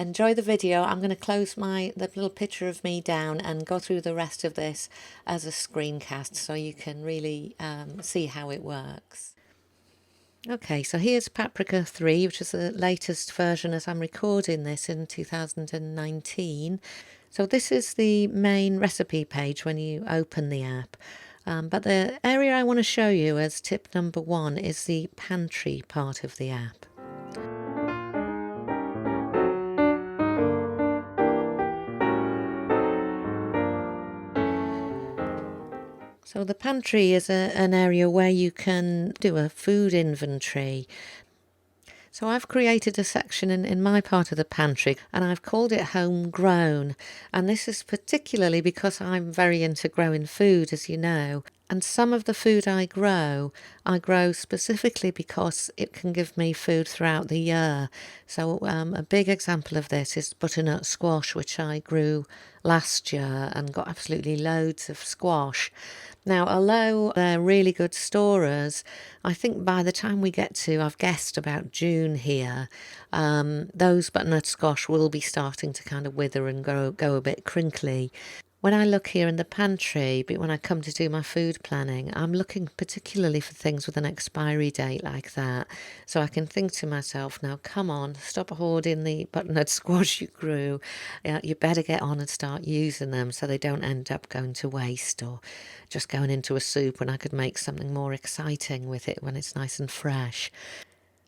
enjoy the video. I'm going to close the little picture of me down and go through the rest of this as a screencast so you can really see how it works. Okay, so here's Paprika 3, which is the latest version as I'm recording this in 2019. So this is the main recipe page when you open the app. But the area I want to show you as tip number 1 is the pantry part of the app. So the pantry is an area where you can do a food inventory. So I've created a section in my part of the pantry and I've called it homegrown. And this is particularly because I'm very into growing food, as you know. And some of the food I grow specifically because it can give me food throughout the year. So a big example of this is butternut squash, which I grew last year and got absolutely loads of squash. Now, although they're really good storers, I think by the time we get to, I've guessed about June here, those butternut squash will be starting to kind of wither and go a bit crinkly. When I look here in the pantry, but when I come to do my food planning, I'm looking particularly for things with an expiry date like that. So I can think to myself, now come on, stop hoarding the butternut squash you grew. You better get on and start using them so they don't end up going to waste or just going into a soup when I could make something more exciting with it when it's nice and fresh.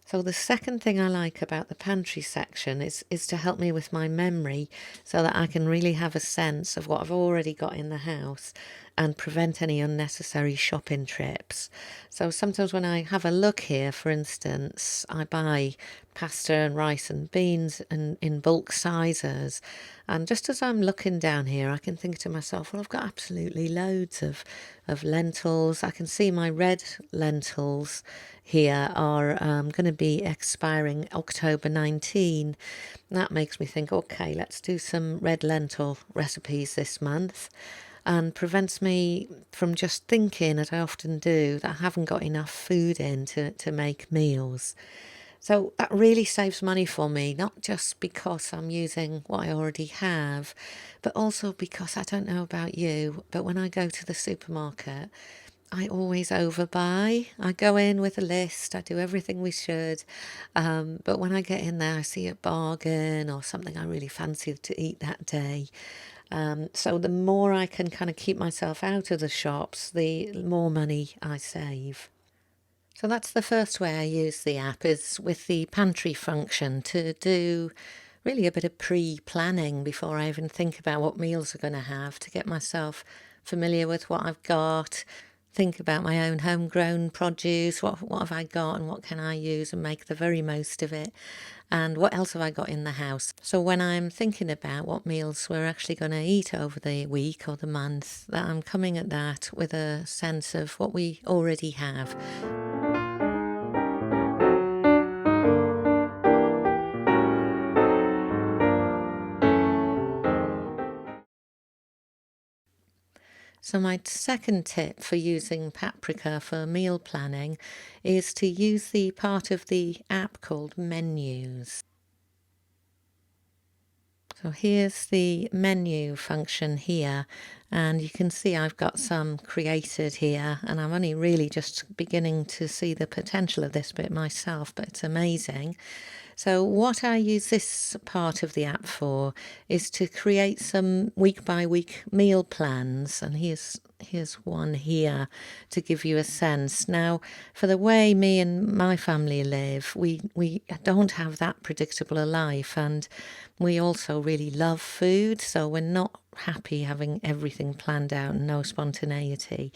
So the second thing I like about the pantry section is to help me with my memory so that I can really have a sense of what I've already got in the house and prevent any unnecessary shopping trips. So sometimes when I have a look here, for instance, I buy pasta and rice and beans in bulk sizes. And just as I'm looking down here, I can think to myself, well, I've got absolutely loads of lentils. I can see my red lentils here are going to be expiring October 19. That makes me think, okay, let's do some red lentil recipes this month, and prevents me from just thinking, as I often do, that I haven't got enough food in to make meals. So that really saves money for me, not just because I'm using what I already have, but also because I don't know about you, but when I go to the supermarket, I always overbuy. I go in with a list, I do everything we should, but when I get in there, I see a bargain or something I really fancy to eat that day. So the more I can kind of keep myself out of the shops, the more money I save. So that's the first way I use the app, is with the pantry function to do really a bit of pre-planning before I even think about what meals I'm going to have, to get myself familiar with what I've got, think about my own homegrown produce, what have I got and what can I use and make the very most of it, and what else have I got in the house. So when I'm thinking about what meals we're actually going to eat over the week or the month, that I'm coming at that with a sense of what we already have. So my second tip for using Paprika for meal planning is to use the part of the app called menus. So here's the menu function here, and you can see I've got some created here, and I'm only really just beginning to see the potential of this bit myself, but it's amazing. So what I use this part of the app for is to create some week by week meal plans, and here's one here to give you a sense. Now, for the way me and my family live, we don't have that predictable a life, and we also really love food, so we're not happy having everything planned out and no spontaneity.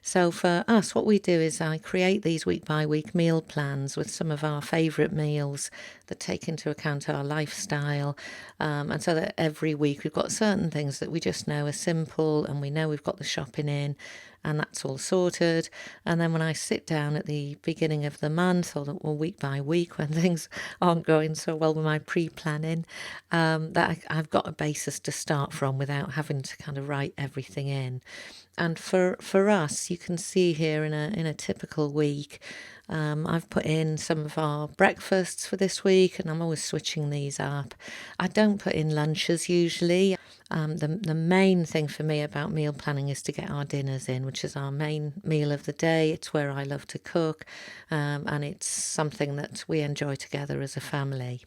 So for us, what we do is I create these week by week meal plans with some of our favourite meals that take into account our lifestyle, and so that every week we've got certain things that we just know are simple and we know we've got the shopping in and that's all sorted. And then when I sit down at the beginning of the month or week by week when things aren't going so well with my pre-planning, I've got a basis to start from without having to kind of write everything in. And for us, you can see here in a typical week, I've put in some of our breakfasts for this week, and I'm always switching these up. I don't put in lunches usually. The main thing for me about meal planning is to get our dinners in, which is our main meal of the day. It's where I love to cook, and it's something that we enjoy together as a family.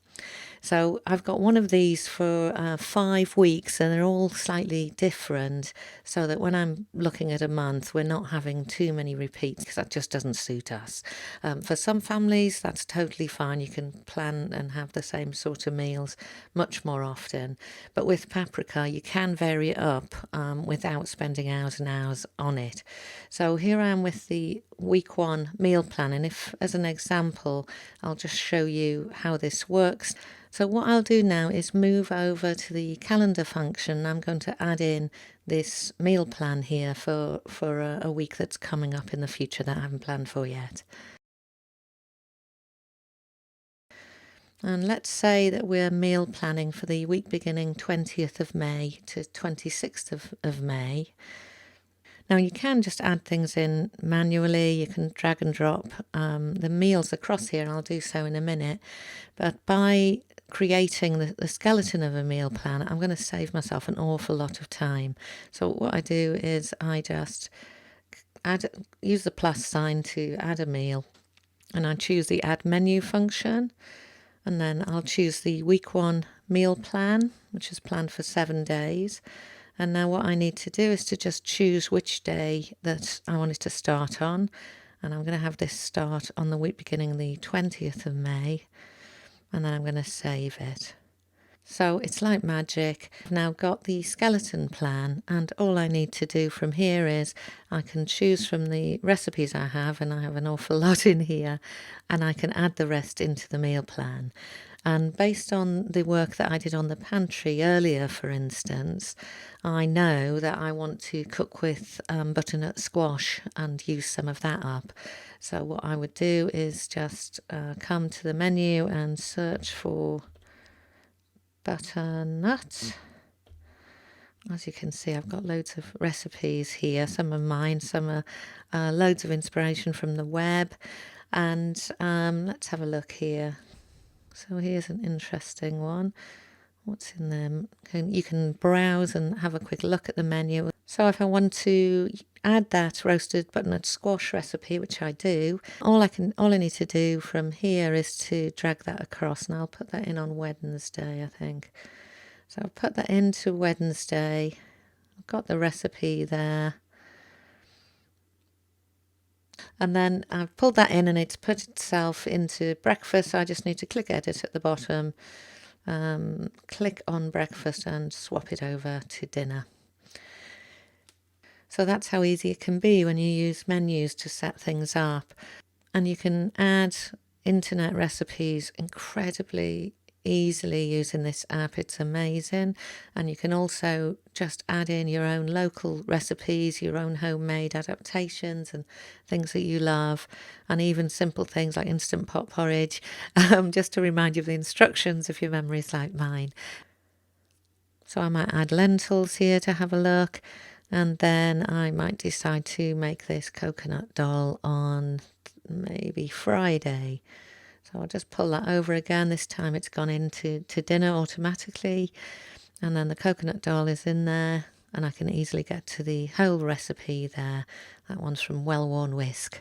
So I've got one of these for 5 weeks, and they're all slightly different, so that when I'm looking at a month, we're not having too many repeats, because that just doesn't suit us. For some families, that's totally fine. You can plan and have the same sort of meals much more often. But with Paprika, you can vary it up without spending hours and hours on it. So here I am with the week 1 meal plan, and if, as an example, I'll just show you how this works. So what I'll do now is move over to the calendar function. I'm going to add in this meal plan here for a week that's coming up in the future that I haven't planned for yet. And let's say that we're meal planning for the week beginning 20th of May to 26th of May. Now you can just add things in manually, you can drag and drop the meals across here, and I'll do so in a minute. But by creating the skeleton of a meal plan, I'm going to save myself an awful lot of time. So what I do is I just use the plus sign to add a meal, and I choose the add menu function, and then I'll choose the week 1 meal plan, which is planned for 7 days. And now what I need to do is to just choose which day that I want it to start on. And I'm going to have this start on the week beginning the 20th of May. And then I'm going to save it. So it's like magic. I've now got the skeleton plan, and all I need to do from here is I can choose from the recipes I have, and I have an awful lot in here, and I can add the rest into the meal plan. And based on the work that I did on the pantry earlier, for instance, I know that I want to cook with butternut squash and use some of that up. So what I would do is just come to the menu and search for butternut. As you can see, I've got loads of recipes here. Some are mine, some are loads of inspiration from the web. And let's have a look here. So here's an interesting one. What's in them? You can browse and have a quick look at the menu. So if I want to add that roasted butternut squash recipe, which I do, all I need to do from here is to drag that across, and I'll put that in on Wednesday, I think. So I'll put that into Wednesday. I've got the recipe there. And then I've pulled that in, and it's put itself into breakfast. I just need to click edit at the bottom, click on breakfast, and swap it over to dinner. So that's how easy it can be when you use menus to set things up. And you can add internet recipes incredibly easily using this app. It's amazing. And you can also just add in your own local recipes, your own homemade adaptations and things that you love, and even simple things like instant pot porridge, just to remind you of the instructions if your memory is like mine. So I might add lentils here to have a look, and then I might decide to make this coconut doll on maybe Friday. So I'll just pull that over again. This time it's gone into dinner automatically, and then the coconut doll is in there, and I can easily get to the whole recipe there. That one's from Well Worn Whisk.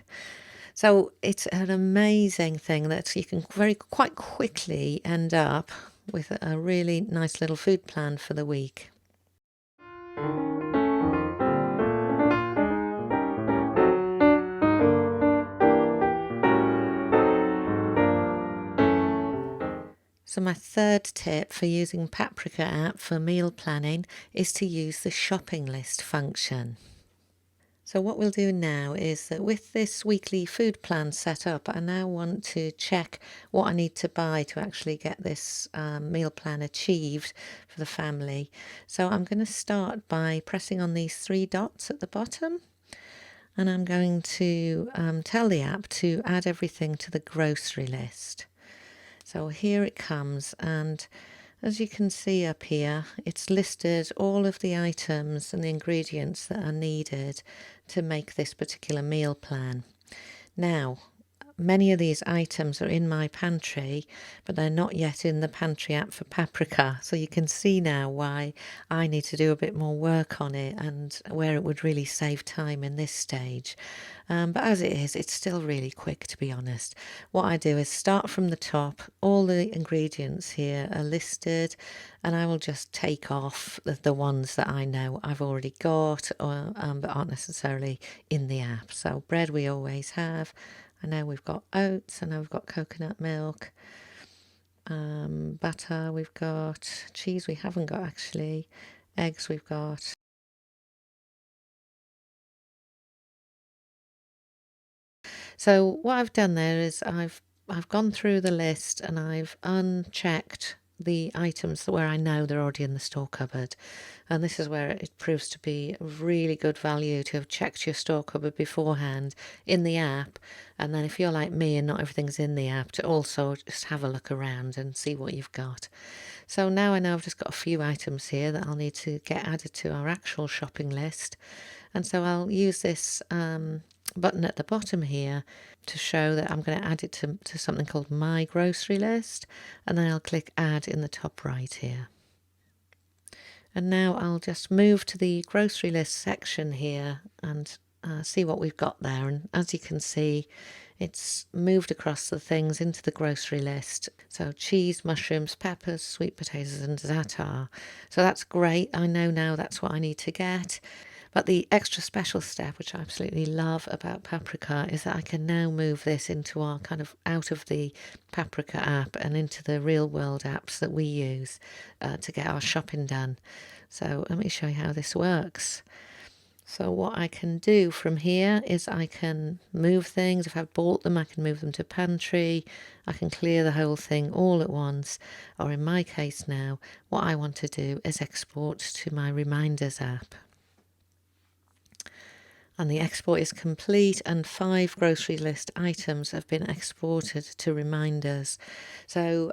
So it's an amazing thing that you can quite quickly end up with a really nice little food plan for the week. So my third tip for using Paprika app for meal planning is to use the shopping list function. So what we'll do now is that with this weekly food plan set up, I now want to check what I need to buy to actually get this meal plan achieved for the family. So I'm going to start by pressing on these 3 dots at the bottom, and I'm going to tell the app to add everything to the grocery list. So here it comes, and as you can see up here, it's listed all of the items and the ingredients that are needed to make this particular meal plan. Now, many of these items are in my pantry, but they're not yet in the pantry app for Paprika. So you can see now why I need to do a bit more work on it and where it would really save time in this stage. But as it is, it's still really quick, to be honest. What I do is start from the top. All the ingredients here are listed, and I will just take off the ones that I know I've already got but aren't necessarily in the app. So bread we always have. I know we've got oats, I know we've got coconut milk, butter we've got, cheese we haven't got actually, eggs we've got. So what I've done there is I've gone through the list and I've unchecked the items where I know they're already in the store cupboard. And this is where it proves to be really good value to have checked your store cupboard beforehand in the app. And then if you're like me and not everything's in the app, to also just have a look around and see what you've got. So now I know I've just got a few items here that I'll need to get added to our actual shopping list. And so I'll use this button at the bottom here to show that I'm going to add it to something called My Grocery List, and then I'll click Add in the top right here. And now I'll just move to the grocery list section here and see what we've got there. And as you can see, it's moved across the things into the grocery list. So cheese, mushrooms, peppers, sweet potatoes and za'atar. So that's great. I know now that's what I need to get. But the extra special step, which I absolutely love about Paprika, is that I can now move this into our kind of out of the Paprika app and into the real world apps that we use to get our shopping done. So let me show you how this works. So what I can do from here is I can move things. If I've bought them, I can move them to pantry. I can clear the whole thing all at once. Or in my case now, what I want to do is export to my reminders app. And the export is complete and 5 grocery list items have been exported to reminders. So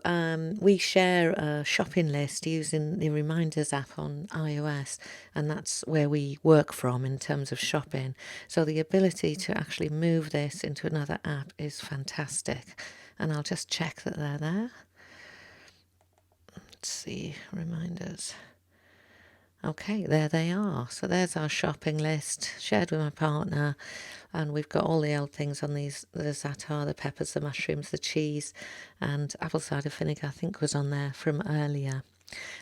we share a shopping list using the reminders app on iOS, and that's where we work from in terms of shopping. So the ability to actually move this into another app is fantastic. And I'll just check that they're there. Let's see, reminders. Okay, there they are. So there's our shopping list, shared with my partner, and we've got all the old things on these, the za'atar, the peppers, the mushrooms, the cheese, and apple cider vinegar I think was on there from earlier.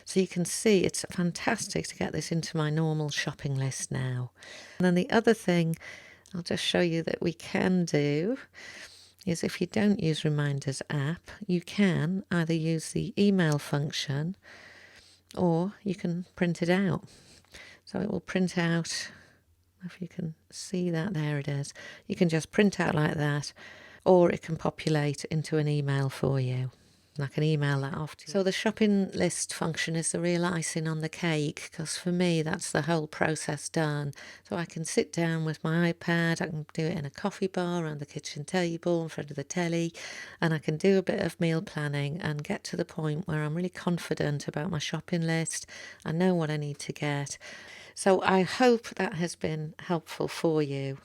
So you can see it's fantastic to get this into my normal shopping list now. And then the other thing I'll just show you that we can do is if you don't use Reminders app, you can either use the email function or you can print it out. So it will print out, if you can see that, there it is. You can just print out like that, or it can populate into an email for you. And I can email that off to you. So the shopping list function is the real icing on the cake, because for me that's the whole process done. So I can sit down with my iPad, I can do it in a coffee bar around the kitchen table in front of the telly, and I can do a bit of meal planning and get to the point where I'm really confident about my shopping list. I know what I need to get. So I hope that has been helpful for you.